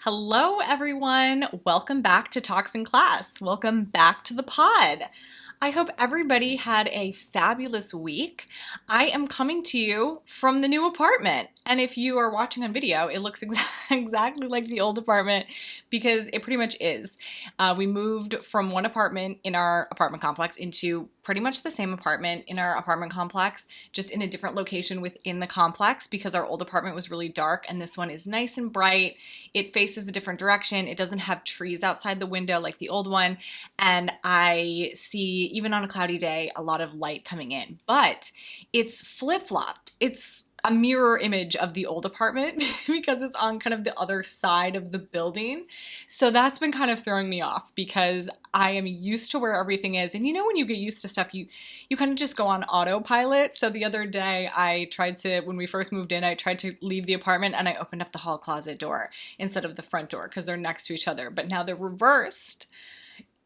Hello, everyone. Welcome back to Talks in Class. Welcome back to the pod. I hope everybody had a fabulous week. I am coming to you from the new apartment. And if you are watching on video, it looks exactly like the old apartment because it pretty much is. We moved from one apartment in our apartment complex into pretty much the same apartment in our apartment complex, just in a different location within the complex because our old apartment was really dark and this one is nice and bright. It faces a different direction. It doesn't have trees outside the window like the old one. And I see, even on a cloudy day, a lot of light coming in. But it's flip-flopped. It's a mirror image of the old apartment because it's on kind of the other side of the building. So that's been kind of throwing me off because I am used to where everything is. And you know when you get used to stuff, you kind of just go on autopilot. So the other day when we first moved in, I tried to leave the apartment and I opened up the hall closet door instead of the front door because they're next to each other. But now they're reversed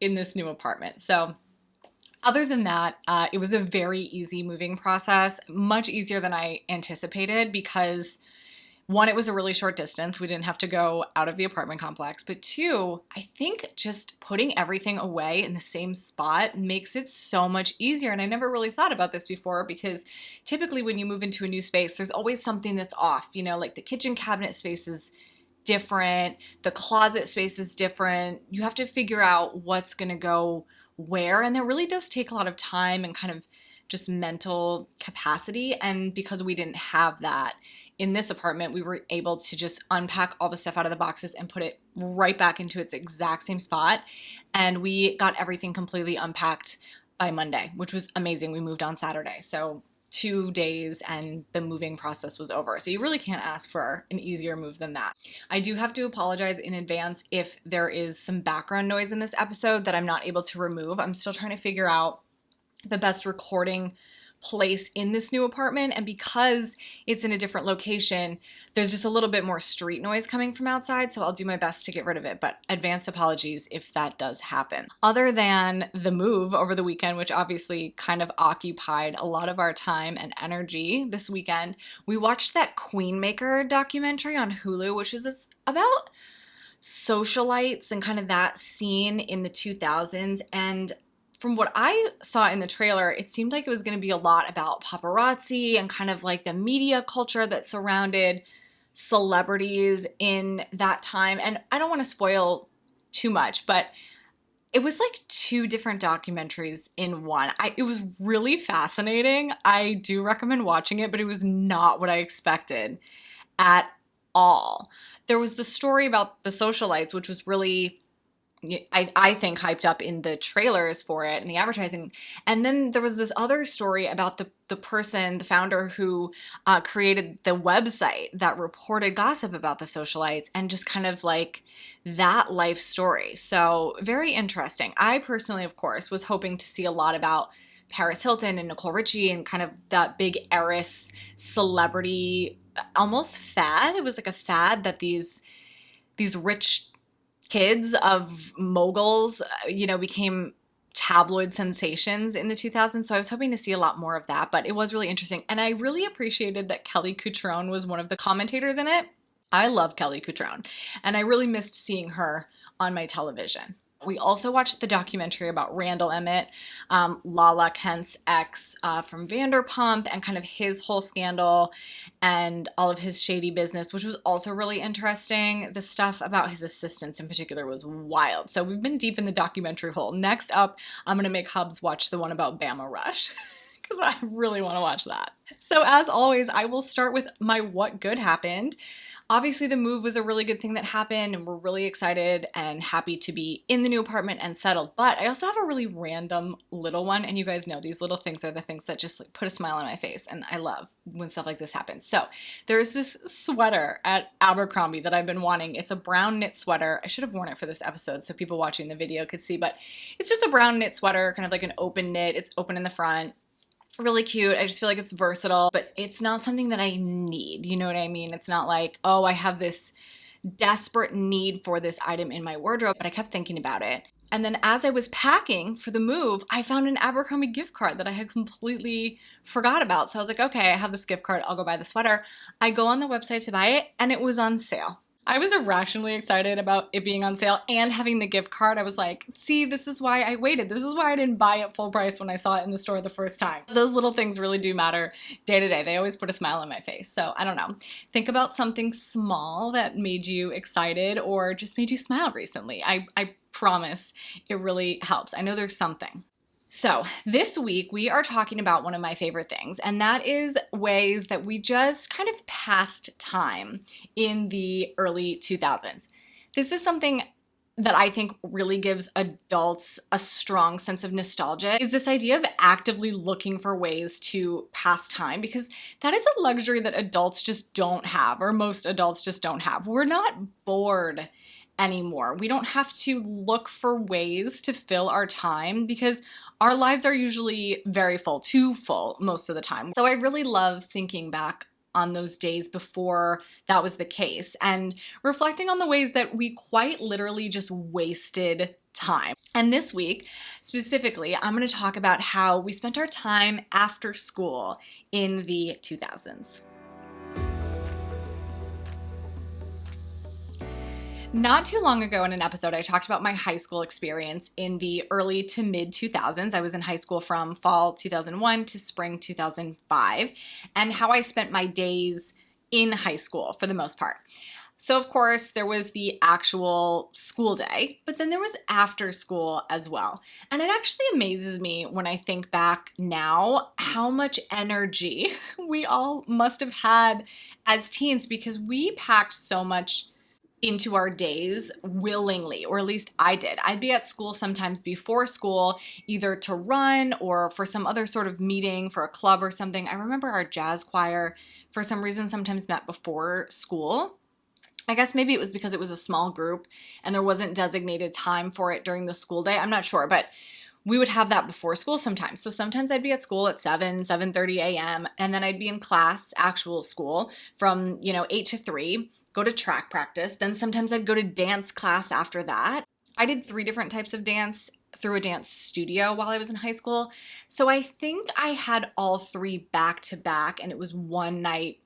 in this new apartment. So other than that, it was a very easy moving process, much easier than I anticipated because one, it was a really short distance. We didn't have to go out of the apartment complex. But two, I think just putting everything away in the same spot makes it so much easier. And I never really thought about this before because typically when you move into a new space, there's always something that's off, like the kitchen cabinet space is different, the closet space is different. You have to figure out what's going to go where, and that really does take a lot of time and kind of just mental capacity. And because we didn't have that in this apartment, we were able to just unpack all the stuff out of the boxes and put it right back into its exact same spot. And we got everything completely unpacked by Monday, which was amazing. We moved on Saturday. So 2 days and the moving process was over. So you really can't ask for an easier move than that. I do have to apologize in advance if there is some background noise in this episode that I'm not able to remove. I'm still trying to figure out the best recording place in this new apartment, and because it's in a different location, there's just a little bit more street noise coming from outside, so I'll do my best to get rid of it, but advanced apologies if that does happen. Other than the move over the weekend, which obviously kind of occupied a lot of our time and energy this weekend, we watched that Queenmaker documentary on Hulu, which is about socialites and kind of that scene in the 2000s, and from what I saw in the trailer, it seemed like it was going to be a lot about paparazzi and kind of like the media culture that surrounded celebrities in that time. And I don't want to spoil too much, but it was like 2 different documentaries in one. It was really fascinating. I do recommend watching it, but it was not what I expected at all. There was the story about the socialites, which was really, I think, hyped up in the trailers for it and the advertising. And then there was this other story about the person, the founder who created the website that reported gossip about the socialites and just kind of like that life story. So very interesting. I personally, of course, was hoping to see a lot about Paris Hilton and Nicole Richie and kind of that big heiress celebrity almost fad. It was like a fad that these rich kids of moguls, became tabloid sensations in the 2000s. So I was hoping to see a lot more of that, but it was really interesting. And I really appreciated that Kelly Cutrone was one of the commentators in it. I love Kelly Cutrone, and I really missed seeing her on my television. We also watched the documentary about Randall Emmett, Lala Kent's ex from Vanderpump, and kind of his whole scandal and all of his shady business, which was also really interesting. The stuff about his assistants in particular was wild. So we've been deep in the documentary hole. Next up, I'm going to make Hubs watch the one about Bama Rush because I really want to watch that. So as always, I will start with my what good happened. Obviously, the move was a really good thing that happened, and we're really excited and happy to be in the new apartment and settled. But I also have a really random little one, and you guys know these little things are the things that just like put a smile on my face, and I love when stuff like this happens. So there's this sweater at Abercrombie that I've been wanting. It's a brown knit sweater. I should have worn it for this episode so people watching the video could see, but it's just a brown knit sweater, kind of like an open knit. It's open in the front. Really cute. I just feel like it's versatile, but it's not something that I need. You know what I mean? It's not like, oh, I have this desperate need for this item in my wardrobe, but I kept thinking about it. And then as I was packing for the move, I found an Abercrombie gift card that I had completely forgot about. So I was like, okay, I have this gift card. I'll go buy the sweater. I go on the website to buy it, and it was on sale. I was irrationally excited about it being on sale and having the gift card. I was like, see, this is why I waited. This is why I didn't buy it full price when I saw it in the store the first time. Those little things really do matter day to day. They always put a smile on my face. So I don't know. Think about something small that made you excited or just made you smile recently. I promise it really helps. I know there's something. So this week we are talking about one of my favorite things, and that is ways that we just kind of passed time in the early 2000s. This is something that I think really gives adults a strong sense of nostalgia, is this idea of actively looking for ways to pass time, because that is a luxury that adults just don't have, or most adults just don't have. We're not bored anymore. We don't have to look for ways to fill our time because our lives are usually very full, too full most of the time. So I really love thinking back on those days before that was the case and reflecting on the ways that we quite literally just wasted time. And this week, specifically, I'm going to talk about how we spent our time after school in the 2000s. Not too long ago in an episode, I talked about my high school experience in the early to mid 2000s. I was in high school from fall 2001 to spring 2005, and how I spent my days in high school for the most part. So of course, there was the actual school day, but then there was after school as well. And it actually amazes me when I think back now how much energy we all must have had as teens, because we packed so much into our days willingly, or at least I did. I'd be at school sometimes before school, either to run or for some other sort of meeting for a club or something. I remember our jazz choir, for some reason, sometimes met before school. I guess maybe it was because it was a small group and there wasn't designated time for it during the school day. I'm not sure, but we would have that before school sometimes. So sometimes I'd be at school at 7:30 a.m. and then I'd be in class, actual school, from 8 to 3, go to track practice. Then sometimes I'd go to dance class after that. I did 3 different types of dance through a dance studio while I was in high school. So I think I had all 3 back to back, and it was one night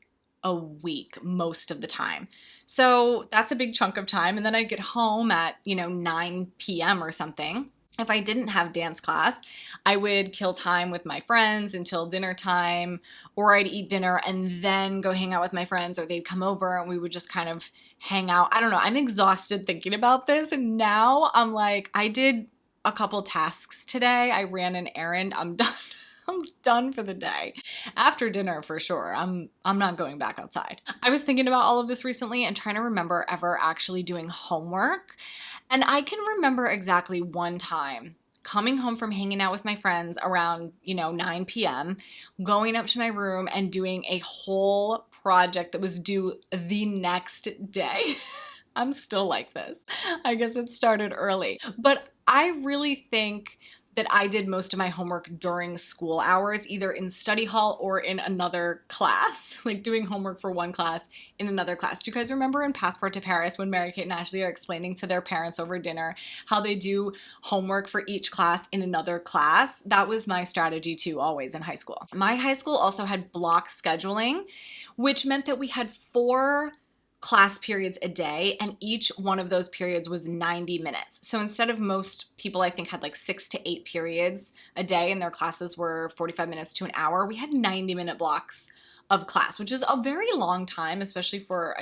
a week most of the time. So that's a big chunk of time. And then I'd get home at 9 p.m. or something. If I didn't have dance class, I would kill time with my friends until dinner time, or I'd eat dinner and then go hang out with my friends, or they'd come over and we would just kind of hang out. I don't know. I'm exhausted thinking about this. And now I'm like, I did a couple tasks today. I ran an errand. I'm done. I'm done for the day. After dinner, for sure. I'm not going back outside. I was thinking about all of this recently and trying to remember ever actually doing homework. And I can remember exactly one time coming home from hanging out with my friends around, 9 p.m., going up to my room and doing a whole project that was due the next day. I'm still like this. I guess it started early. But I really think that I did most of my homework during school hours, either in study hall or in another class, like doing homework for one class in another class. Do you guys remember in Passport to Paris when Mary-Kate and Ashley are explaining to their parents over dinner how they do homework for each class in another class? That was my strategy too, always in high school. My high school also had block scheduling, which meant that we had 4 class periods a day, and each one of those periods was 90 minutes. So instead of most people, I think, had like 6 to 8 periods a day and their classes were 45 minutes to an hour, we had 90-minute blocks of class, which is a very long time, especially for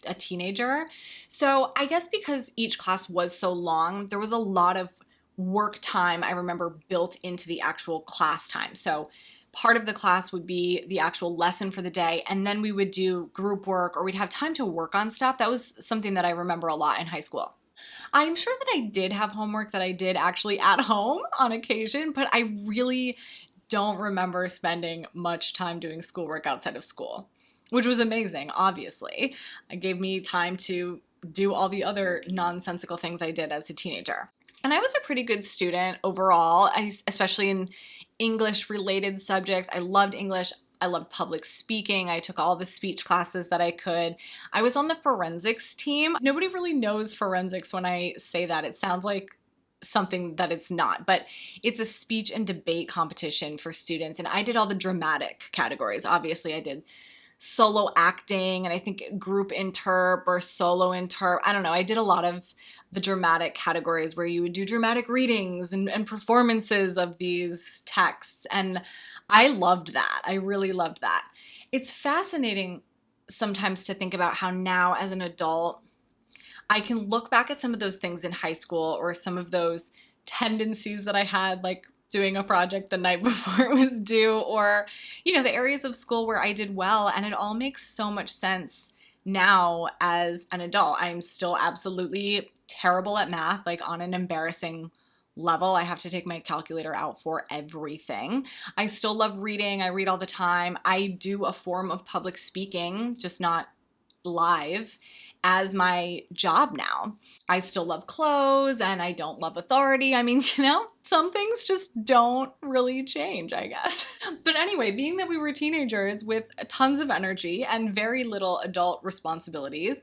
a teenager. So I guess because each class was so long, there was a lot of work time, I remember, built into the actual class time. So part of the class would be the actual lesson for the day, and then we would do group work, or we'd have time to work on stuff. That was something that I remember a lot in high school. I'm sure that I did have homework that I did actually at home on occasion, but I really don't remember spending much time doing schoolwork outside of school, which was amazing, obviously. It gave me time to do all the other nonsensical things I did as a teenager. And I was a pretty good student overall, especially in English-related subjects. I loved English. I loved public speaking. I took all the speech classes that I could. I was on the forensics team. Nobody really knows forensics when I say that. It sounds like something that it's not, but it's a speech and debate competition for students. And I did all the dramatic categories. Obviously, I did solo acting, and I think group interp or solo interp. I don't know. I did a lot of the dramatic categories where you would do dramatic readings and performances of these texts. And I loved that. I really loved that. It's fascinating sometimes to think about how now as an adult, I can look back at some of those things in high school or some of those tendencies that I had, like doing a project the night before it was due, or, the areas of school where I did well, and it all makes so much sense now as an adult. I'm still absolutely terrible at math, like on an embarrassing level. I have to take my calculator out for everything. I still love reading. I read all the time. I do a form of public speaking, just not live, as my job now. I still love clothes and I don't love authority. I mean, some things just don't really change, I guess. But anyway, being that we were teenagers with tons of energy and very little adult responsibilities,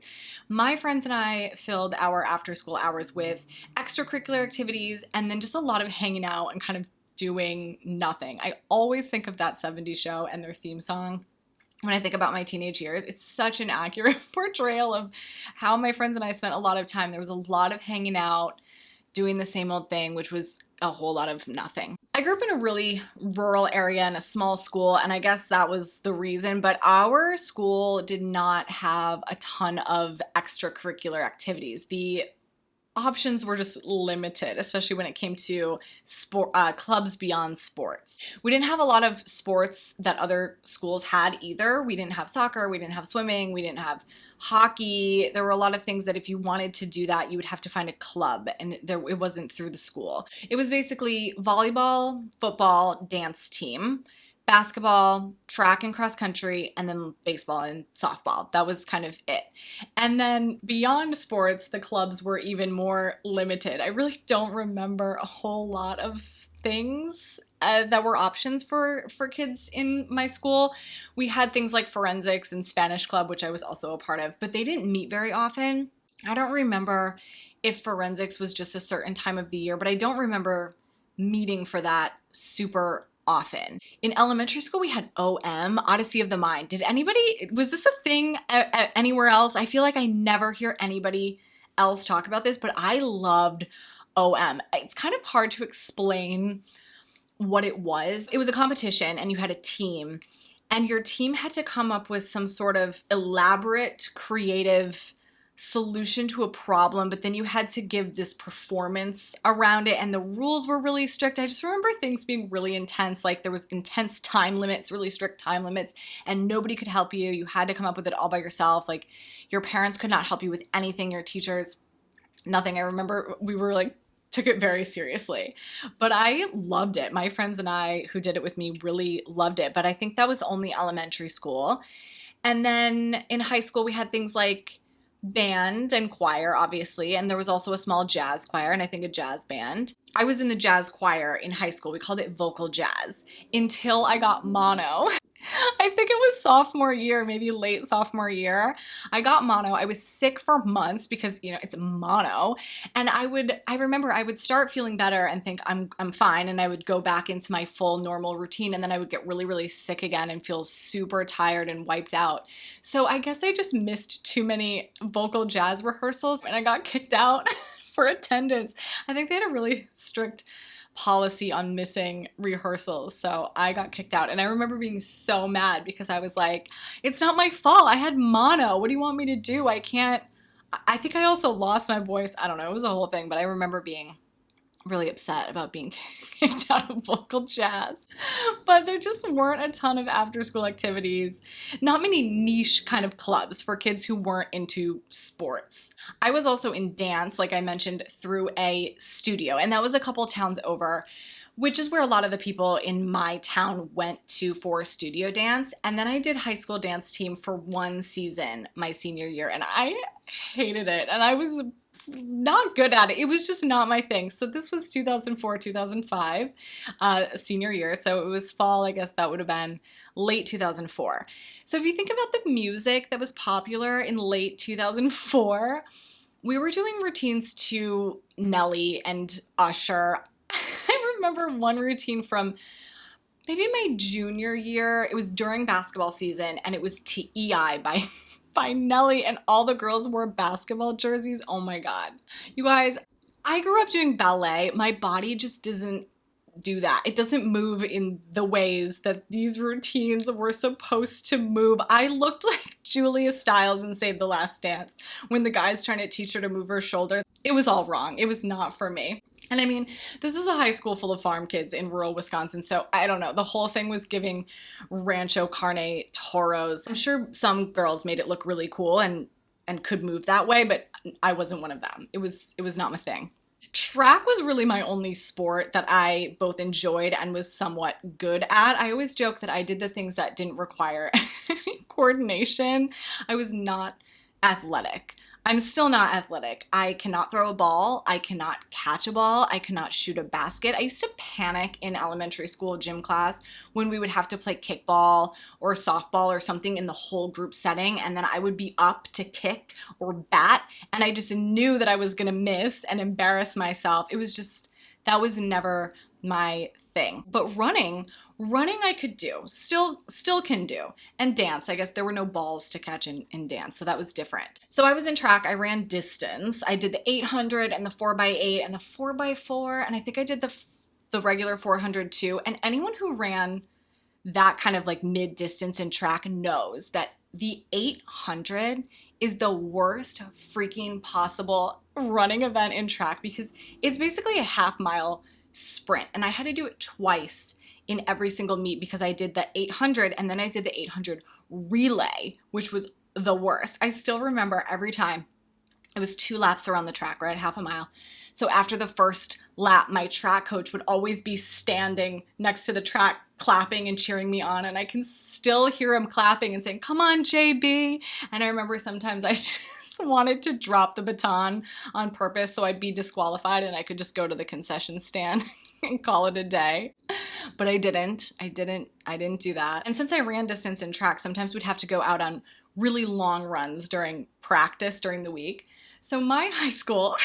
my friends and I filled our after school hours with extracurricular activities and then just a lot of hanging out and kind of doing nothing. I always think of that 70s show and their theme song when I think about my teenage years. It's such an accurate portrayal of how my friends and I spent a lot of time. There was a lot of hanging out, doing the same old thing, which was a whole lot of nothing. I grew up in a really rural area in a small school, and I guess that was the reason, but our school did not have a ton of extracurricular activities. The options were just limited, especially when it came to clubs beyond sports. We didn't have a lot of sports that other schools had either. We didn't have soccer, we didn't have swimming, we didn't have hockey. There were a lot of things that if you wanted to do that, you would have to find a club, and it wasn't through the school. It was basically volleyball, football, dance team, basketball, track and cross country, and then baseball and softball. That was kind of it. And then beyond sports, the clubs were even more limited. I really don't remember a whole lot of things that were options for kids in my school. We had things like forensics and Spanish club, which I was also a part of, but they didn't meet very often. I don't remember if forensics was just a certain time of the year, but I don't remember meeting for that super often. In elementary school, we had OM, Odyssey of the Mind. Was this a thing anywhere else? I feel like I never hear anybody else talk about this, but I loved OM. It's kind of hard to explain what it was. It was a competition and you had a team, and your team had to come up with some sort of elaborate, creative solution to a problem, but then you had to give this performance around it, and the rules were really strict. I just remember things being really intense, like there was intense time limits, really strict time limits, and nobody could help you. You had to come up with it all by yourself. Like your parents could not help you with anything, your teachers, nothing. I remember we were like, took it very seriously, but I loved it. My friends and I who did it with me really loved it, but I think that was only elementary school. And then in high school, we had things like band and choir, obviously, and there was also a small jazz choir and I think a jazz band. I was in the jazz choir in high school. We called it vocal jazz until I got mono. I think it was sophomore year, maybe late sophomore year. I got mono. I was sick for months because, it's mono. And I remember I would start feeling better and think I'm fine. And I would go back into my full normal routine. And then I would get really, really sick again and feel super tired and wiped out. So I guess I just missed too many vocal jazz rehearsals and I got kicked out for attendance. I think they had a really strict policy on missing rehearsals, so I got kicked out. And I remember being so mad because I was like, it's not my fault. I had mono. What do you want me to do? I think I also lost my voice. I don't know. It was a whole thing, but I remember being really upset about being kicked out of vocal jazz. But there just weren't a ton of after school activities, not many niche kind of clubs for kids who weren't into sports. I was also in dance, like I mentioned, through a studio, and that was a couple towns over, which is where a lot of the people in my town went to for studio dance. And then I did high school dance team for one season my senior year, and I hated it, and I was not good at it. It was just not my thing. So this was 2004, 2005, senior year. So it was fall, I guess that would have been late 2004. So if you think about the music that was popular in late 2004, we were doing routines to Nelly and Usher. I remember one routine from maybe my junior year. It was during basketball season, and it was TEI by by Nelly, and all the girls wore basketball jerseys. Oh my God. You guys, I grew up doing ballet. My body just doesn't do that. It doesn't move in the ways that these routines were supposed to move. I looked like Julia Stiles in Save the Last Dance when the guy's trying to teach her to move her shoulders. It was all wrong. It was not for me. And I mean, this is a high school full of farm kids in rural Wisconsin, so I don't know. The whole thing was giving Rancho Carne toros. I'm sure some girls made it look really cool and could move that way, but I wasn't one of them. It was not my thing. Track was really my only sport that I both enjoyed and was somewhat good at. I always joke that I did the things that didn't require any coordination. I was not athletic. I'm still not athletic. I cannot throw a ball. I cannot catch a ball. I cannot shoot a basket. I used to panic in elementary school gym class when we would have to play kickball or softball or something in the whole group setting, and then I would be up to kick or bat, and I just knew that I was gonna miss and embarrass myself. It was just, that was never my thing. But running I could do, still can do. And dance, I guess there were no balls to catch in dance, so that was different. So I was in track, I ran distance. I did the 800 and the 4x8 and the 4x4, and I think I did the regular 400 too. And anyone who ran that kind of like mid distance in track knows that the 800 is the worst freaking possible running event in track, because it's basically a half mile sprint, and I had to do it twice in every single meet because I did the 800 and then I did the 800 relay, which was the worst. I still remember every time it was 2 laps around the track, right? Half a mile. So after the first lap, my track coach would always be standing next to the track clapping and cheering me on, and I can still hear him clapping and saying, "Come on, JB." And I remember sometimes I just wanted to drop the baton on purpose so I'd be disqualified and I could just go to the concession stand and call it a day. But I didn't do that. And since I ran distance in track, sometimes we'd have to go out on really long runs during practice during the week. So my high school,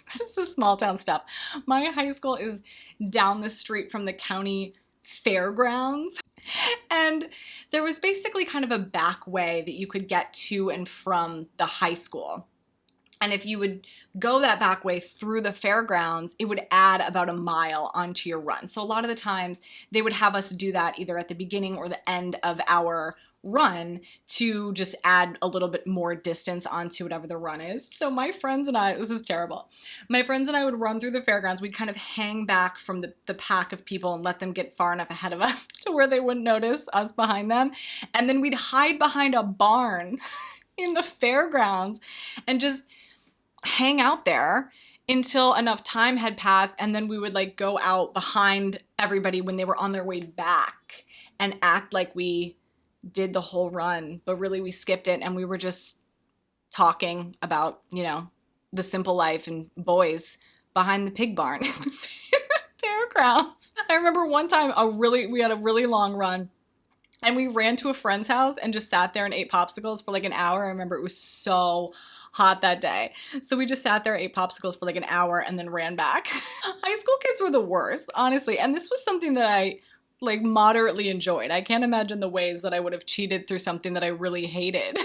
this is small town stuff. My high school is down the street from the county fairgrounds. And there was basically kind of a back way that you could get to and from the high school. And if you would go that back way through the fairgrounds, it would add about a mile onto your run. So a lot of the times they would have us do that either at the beginning or the end of our run to just add a little bit more distance onto whatever the run is. So my friends and I, this is terrible. My friends and I would run through the fairgrounds. We'd kind of hang back from the pack of people and let them get far enough ahead of us to where they wouldn't notice us behind them. And then we'd hide behind a barn in the fairgrounds and just hang out there until enough time had passed, and then we would like go out behind everybody when they were on their way back and act like we did the whole run, but really we skipped it and we were just talking about, you know, the simple life and boys behind the pig barn in the fairgrounds. I remember one time we had a really long run and we ran to a friend's house and just sat there and ate popsicles for like an hour. I remember it was so hot that day. So we just sat there, ate popsicles for like an hour and then ran back. High school kids were the worst, honestly. And this was something that I like moderately enjoyed. I can't imagine the ways that I would have cheated through something that I really hated.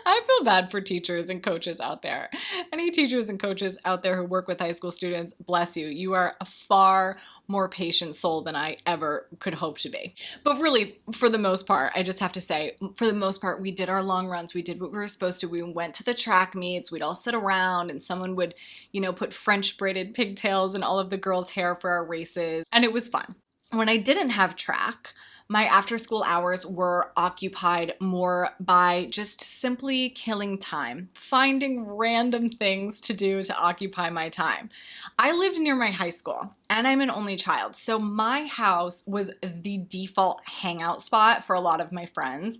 I feel bad for teachers and coaches out there. Any teachers and coaches out there who work with high school students, bless you. You are a far more patient soul than I ever could hope to be. But really, for the most part, I just have to say, for the most part, we did our long runs. We did what we were supposed to. We went to the track meets. We'd all sit around and someone would, you know, put French braided pigtails in all of the girls' hair for our races. And it was fun. When I didn't have track, my after school hours were occupied more by just simply killing time, finding random things to do to occupy my time. I lived near my high school and I'm an only child, so my house was the default hangout spot for a lot of my friends.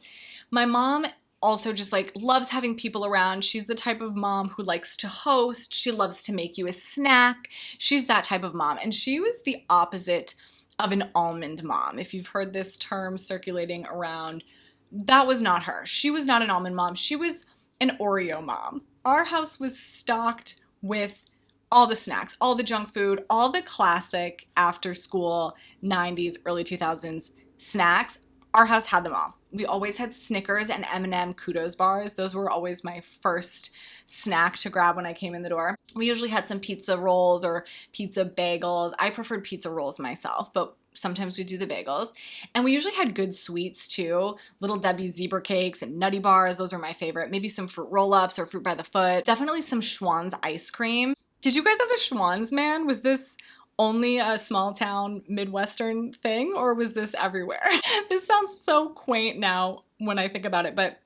My mom also just like loves having people around. She's the type of mom who likes to host. She loves to make you a snack. She's that type of mom. And she was the opposite of an almond mom. If you've heard this term circulating around, that was not her. She was not an almond mom. She was an Oreo mom. Our house was stocked with all the snacks, all the junk food, all the classic after school 90s, early 2000s snacks. Our house had them all. We always had Snickers and M&M Kudos bars. Those were always my first snack to grab when I came in the door. We usually had some pizza rolls or pizza bagels. I preferred pizza rolls myself, but sometimes we do the bagels. And we usually had good sweets too. Little Debbie's zebra cakes and nutty bars. Those are my favorite. Maybe some fruit roll-ups or fruit by the foot. Definitely some Schwann's ice cream. Did you guys have a Schwann's, man? Was this only a small town Midwestern thing, or was this everywhere? This sounds so quaint now when I think about it, but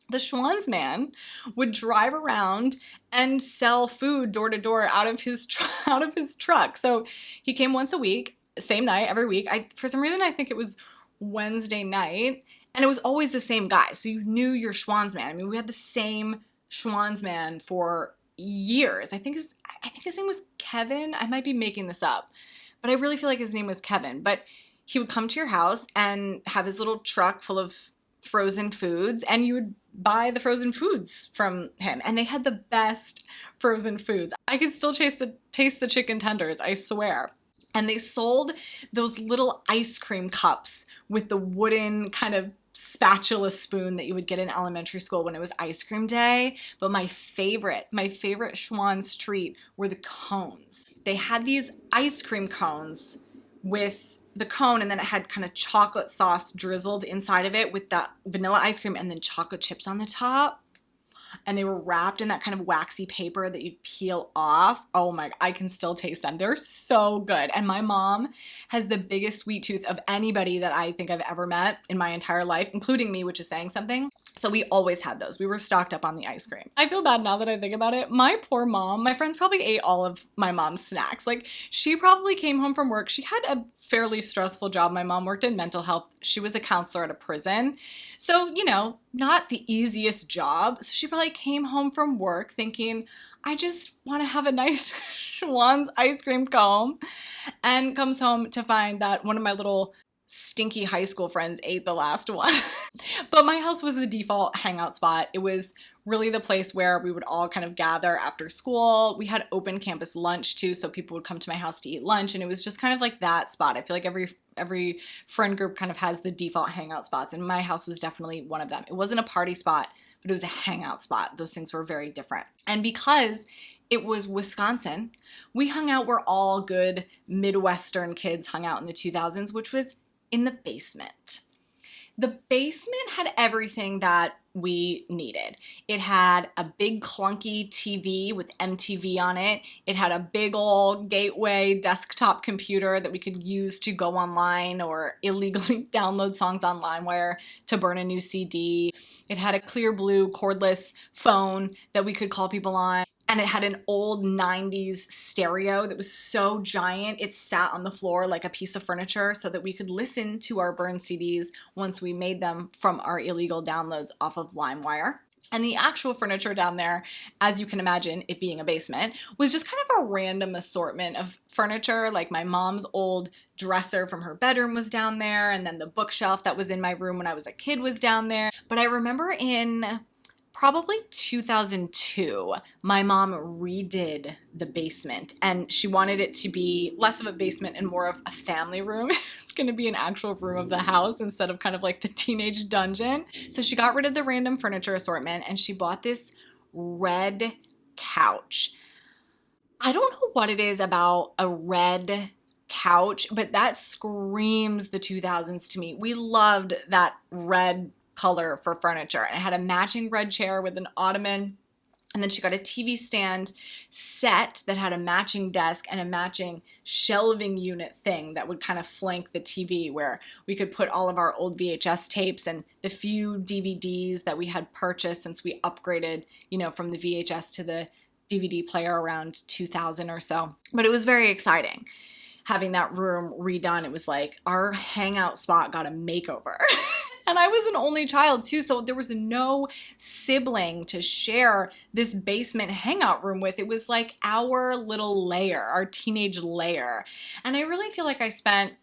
the Schwann's man would drive around and sell food door to door out of his truck. So he came once a week, same night every week. For some reason I think it was Wednesday night, and it was always the same guy. So you knew your Schwann's man. I mean, we had the same Schwann's man for years. I think his name was Kevin. I might be making this up, but I really feel like his name was Kevin. But he would come to your house and have his little truck full of frozen foods, and you would buy the frozen foods from him. And they had the best frozen foods. I could still taste the chicken tenders, I swear. And they sold those little ice cream cups with the wooden kind of spatula spoon that you would get in elementary school when it was ice cream day. But my favorite Schwann's treat were the cones. They had these ice cream cones with the cone, and then it had kind of chocolate sauce drizzled inside of it with the vanilla ice cream and then chocolate chips on the top. And they were wrapped in that kind of waxy paper that you'd peel off. Oh my, I can still taste them. They're so good. And my mom has the biggest sweet tooth of anybody that I think I've ever met in my entire life, including me, which is saying something. So we always had those. We were stocked up on the ice cream. I feel bad now that I think about it. My poor mom, my friends probably ate all of my mom's snacks. Like, she probably came home from work. She had a fairly stressful job. My mom worked in mental health. She was a counselor at a prison. So, you know, not the easiest job. So she probably came home from work thinking, I just want to have a nice Schwann's ice cream cone, and comes home to find that one of my little stinky high school friends ate the last one. But my house was the default hangout spot. It was really the place where we would all kind of gather after school. We had open campus lunch too, so people would come to my house to eat lunch, and it was just kind of like that spot. I feel like every friend group kind of has the default hangout spots, and my house was definitely one of them. It wasn't a party spot, but it was a hangout spot. Those things were very different. And because it was Wisconsin, we hung out where all good Midwestern kids hung out in the 2000s, which was in the basement. The basement had everything that we needed. It had a big clunky TV with MTV on it. It had a big old gateway desktop computer that we could use to go online or illegally download songs on LimeWire to burn a new CD. It had a clear blue cordless phone that we could call people on. And it had an old 90s stereo that was so giant it sat on the floor like a piece of furniture, so that we could listen to our burned CDs once we made them from our illegal downloads off of LimeWire. And the actual furniture down there, as you can imagine, it being a basement, was just kind of a random assortment of furniture. Like my mom's old dresser from her bedroom was down there, and then the bookshelf that was in my room when I was a kid was down there. But I remember in probably 2002, my mom redid the basement, and she wanted it to be less of a basement and more of a family room. It's going to be an actual room of the house instead of kind of like the teenage dungeon. So she got rid of the random furniture assortment, and she bought this red couch. I don't know what it is about a red couch, but that screams the 2000s to me. We loved that red color for furniture, and it had a matching red chair with an ottoman, and then she got a TV stand set that had a matching desk and a matching shelving unit thing that would kind of flank the TV, where we could put all of our old VHS tapes and the few DVDs that we had purchased since we upgraded, you know, from the VHS to the DVD player around 2000 or so. But it was very exciting having that room redone. It was like our hangout spot got a makeover. And I was an only child too, so there was no sibling to share this basement hangout room with. It was like our little lair, our teenage lair. And I really feel like I spent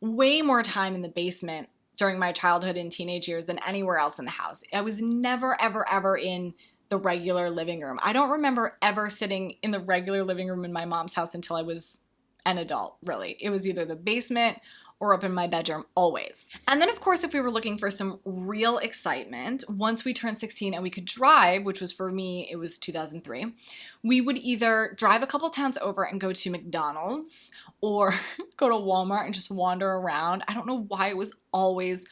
way more time in the basement during my childhood and teenage years than anywhere else in the house. I was never, ever, ever in the regular living room. I don't remember ever sitting in the regular living room in my mom's house until I was an adult, really. It was either the basement or up in my bedroom, always. And then, of course, if we were looking for some real excitement, once we turned 16 and we could drive, which was for me, it was 2003, we would either drive a couple towns over and go to McDonald's or go to Walmart and just wander around. I don't know why it was always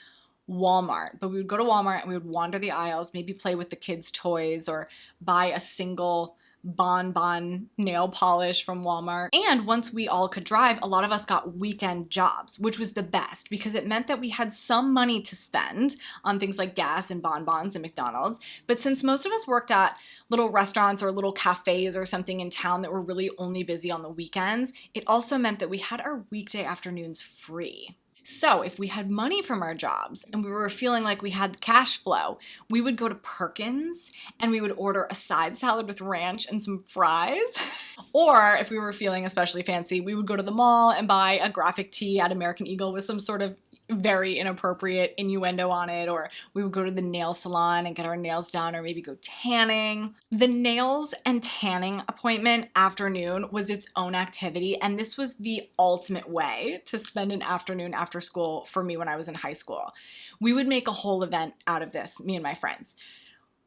Walmart, but we would go to Walmart and we would wander the aisles, maybe play with the kids' toys or buy a single Bon nail polish from Walmart. And once we all could drive, a lot of us got weekend jobs, which was the best because it meant that we had some money to spend on things like gas and bonbons and McDonald's. But since most of us worked at little restaurants or little cafes or something in town that were really only busy on the weekends, it also meant that we had our weekday afternoons free. So if we had money from our jobs and we were feeling like we had cash flow, we would go to Perkins and we would order a side salad with ranch and some fries. Or if we were feeling especially fancy, we would go to the mall and buy a graphic tee at American Eagle with some sort of very inappropriate innuendo on it, or we would go to the nail salon and get our nails done, or maybe go tanning. The nails and tanning appointment afternoon was its own activity, and this was the ultimate way to spend an afternoon after school for me when I was in high school. We would make a whole event out of this, me and my friends.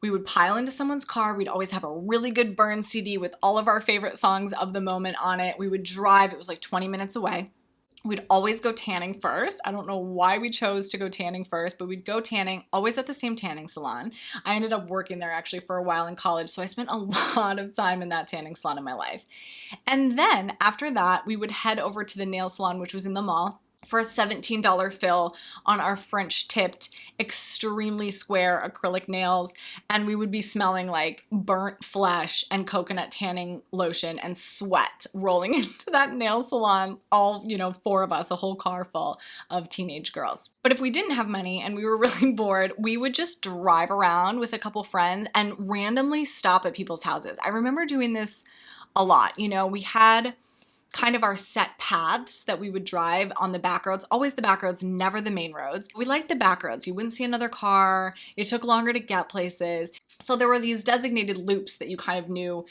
We would pile into someone's car. We'd always have a really good burn CD with all of our favorite songs of the moment on it. We would drive, it was like 20 minutes away. We'd always go tanning first. I don't know why we chose to go tanning first, but we'd go tanning always at the same tanning salon. I ended up working there actually for a while in college, so I spent a lot of time in that tanning salon in my life. And then after that, we would head over to the nail salon, which was in the mall, for a $17 fill on our French tipped, extremely square acrylic nails. And we would be smelling like burnt flesh and coconut tanning lotion and sweat rolling into that nail salon, all, four of us, a whole car full of teenage girls. But if we didn't have money and we were really bored, we would just drive around with a couple friends and randomly stop at people's houses. I remember doing this a lot. We had kind of our set paths that we would drive on the back roads, always the back roads, never the main roads. We liked the back roads. You wouldn't see another car. It took longer to get places. So there were these designated loops that you kind of knew,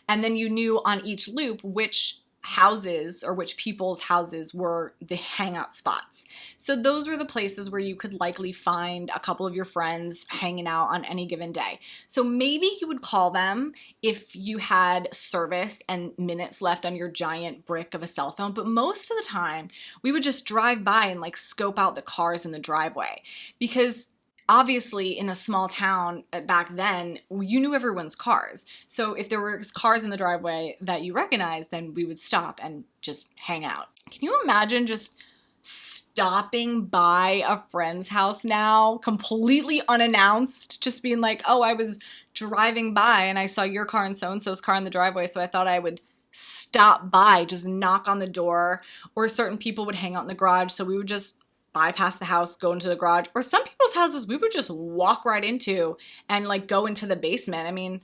and then you knew on each loop which houses or which people's houses were the hangout spots. So those were the places where you could likely find a couple of your friends hanging out on any given day. So maybe you would call them if you had service and minutes left on your giant brick of a cell phone. But most of the time we would just drive by and scope out the cars in the driveway, because obviously, in a small town back then, you knew everyone's cars. So if there were cars in the driveway that you recognized, then we would stop and just hang out. Can you imagine just stopping by a friend's house now, completely unannounced, just being like, oh, I was driving by and I saw your car and so-and-so's car in the driveway, so I thought I would stop by, just knock on the door, or certain people would hang out in the garage, so we would just bypass the house, go into the garage, or some people's houses we would just walk right into and go into the basement. I mean,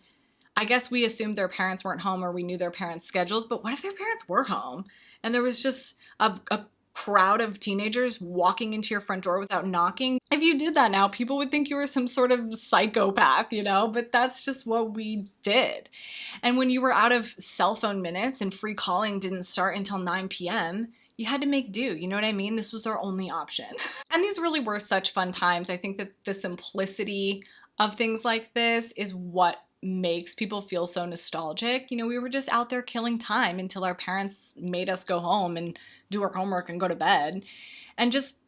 I guess we assumed their parents weren't home or we knew their parents' schedules, but what if their parents were home and there was just a crowd of teenagers walking into your front door without knocking? If you did that now, people would think you were some sort of psychopath, but that's just what we did. And when you were out of cell phone minutes and free calling didn't start until 9 p.m., you had to make do, you know what I mean? This was our only option. And these really were such fun times. I think that the simplicity of things like this is what makes people feel so nostalgic. We were just out there killing time until our parents made us go home and do our homework and go to bed. And just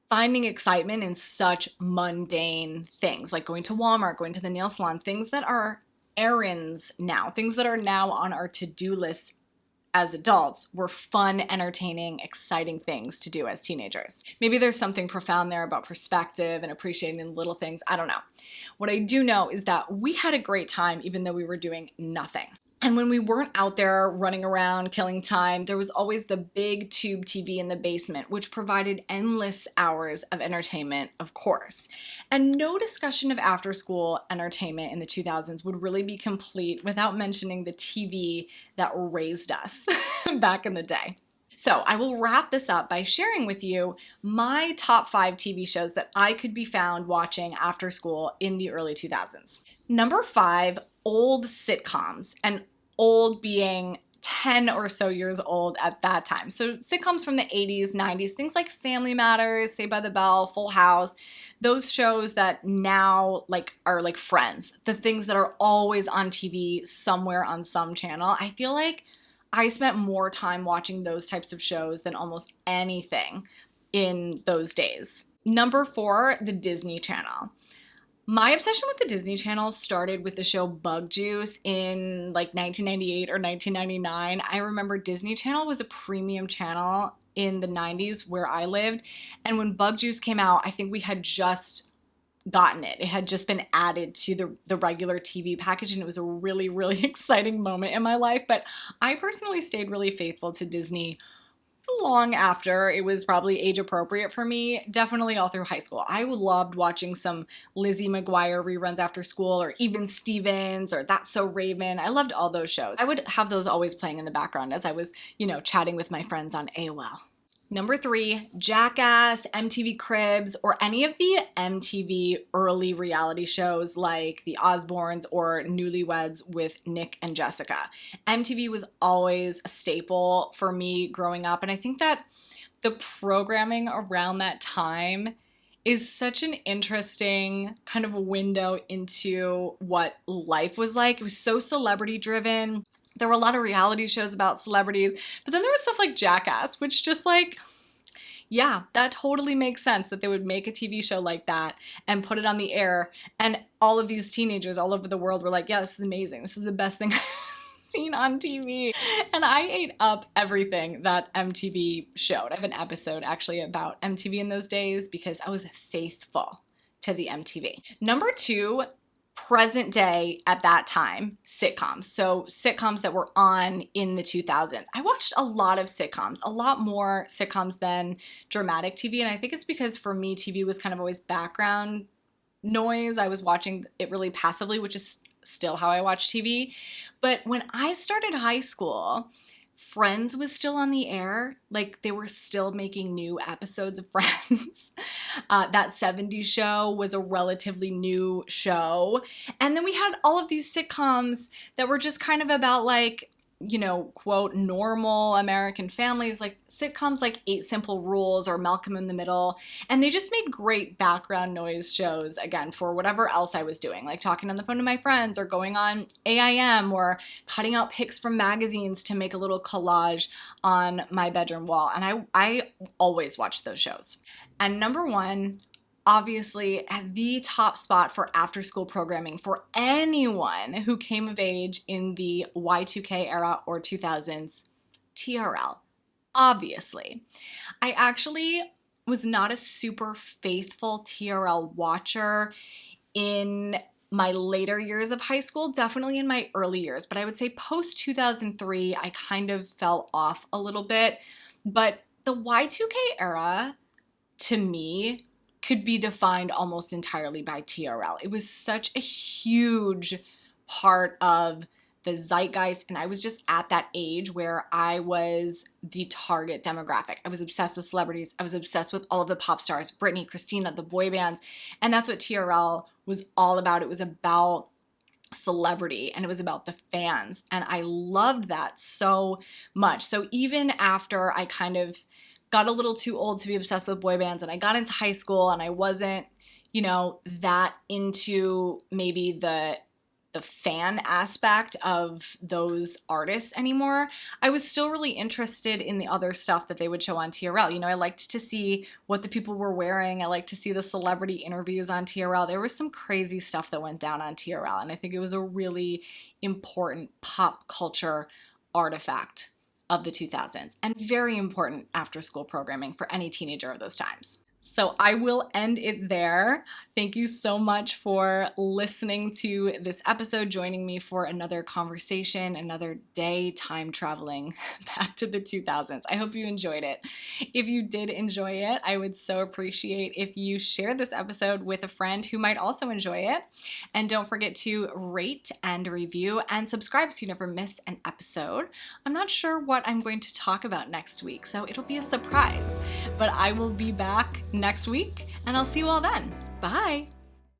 finding excitement in such mundane things, like going to Walmart, going to the nail salon, things that are errands now, things that are now on our to-do list as adults, were fun, entertaining, exciting things to do as teenagers. Maybe there's something profound there about perspective and appreciating the little things. I don't know. What I do know is that we had a great time even though we were doing nothing. And when we weren't out there running around, killing time, there was always the big tube TV in the basement, which provided endless hours of entertainment, of course. And no discussion of after-school entertainment in the 2000s would really be complete without mentioning the TV that raised us back in the day. So I will wrap this up by sharing with you my top 5 TV shows that I could be found watching after school in the early 2000s. Number 5, old sitcoms, and old being 10 or so years old at that time. So sitcoms from the 80s, 90s, things like Family Matters, Saved by the Bell, Full House, those shows that now are like Friends, the things that are always on TV somewhere on some channel. I feel like I spent more time watching those types of shows than almost anything in those days. Number 4, the Disney Channel. My obsession with the Disney Channel started with the show Bug Juice in like 1998 or 1999. I remember Disney Channel was a premium channel in the 90s where I lived. And when Bug Juice came out, I think we had just gotten it. It had just been added to the regular TV package, and it was a really, really exciting moment in my life. But I personally stayed really faithful to Disney long after it was probably age appropriate for me, definitely all through high school. I loved watching some Lizzie McGuire reruns after school, or Even Stevens, or That's So Raven. I loved all those shows. I would have those always playing in the background as I was, chatting with my friends on AOL. Number 3, Jackass, MTV Cribs, or any of the MTV early reality shows like The Osbournes or Newlyweds with Nick and Jessica. MTV was always a staple for me growing up, and I think that the programming around that time is such an interesting kind of a window into what life was like. It was so celebrity driven. There were a lot of reality shows about celebrities, but then there was stuff like Jackass, which just yeah, that totally makes sense that they would make a TV show like that and put it on the air. And all of these teenagers all over the world were like, yeah, this is amazing. This is the best thing I've seen on TV. And I ate up everything that MTV showed. I have an episode actually about MTV in those days because I was faithful to the MTV. Number 2, present day at that time, sitcoms. So sitcoms that were on in the 2000s. I watched a lot of sitcoms, a lot more sitcoms than dramatic TV. And I think it's because for me, TV was kind of always background noise. I was watching it really passively, which is still how I watch TV. But when I started high school, Friends was still on the air. Like, they were still making new episodes of Friends. That 70s show was a relatively new show. And then we had all of these sitcoms that were just kind of about quote, normal American families, like sitcoms like 8 Simple Rules or Malcolm in the Middle. And they just made great background noise shows, again, for whatever else I was doing, like talking on the phone to my friends or going on AIM or cutting out pics from magazines to make a little collage on my bedroom wall. And I always watched those shows. And number 1, obviously at the top spot for after school programming for anyone who came of age in the Y2K era or 2000s, TRL, obviously. I actually was not a super faithful TRL watcher in my later years of high school, definitely in my early years, but I would say post 2003, I kind of fell off a little bit. But the Y2K era, to me, could be defined almost entirely by TRL. It was such a huge part of the zeitgeist, and I was just at that age where I was the target demographic. I was obsessed with celebrities. I was obsessed with all of the pop stars, Britney, Christina, the boy bands, and that's what TRL was all about. It was about celebrity and it was about the fans, and I loved that so much. So even after I kind of got a little too old to be obsessed with boy bands and I got into high school and I wasn't, that into maybe the fan aspect of those artists anymore, I was still really interested in the other stuff that they would show on TRL. I liked to see what the people were wearing. I liked to see the celebrity interviews on TRL. There was some crazy stuff that went down on TRL, and I think it was a really important pop culture artifact of the 2000s and very important after school programming for any teenager of those times. So I will end it there. Thank you so much for listening to this episode, joining me for another conversation, another day time traveling back to the 2000s. I hope you enjoyed it. If you did enjoy it, I would so appreciate if you shared this episode with a friend who might also enjoy it. And don't forget to rate and review and subscribe so you never miss an episode. I'm not sure what I'm going to talk about next week, so it'll be a surprise. But I will be back next week, and I'll see you all then. Bye!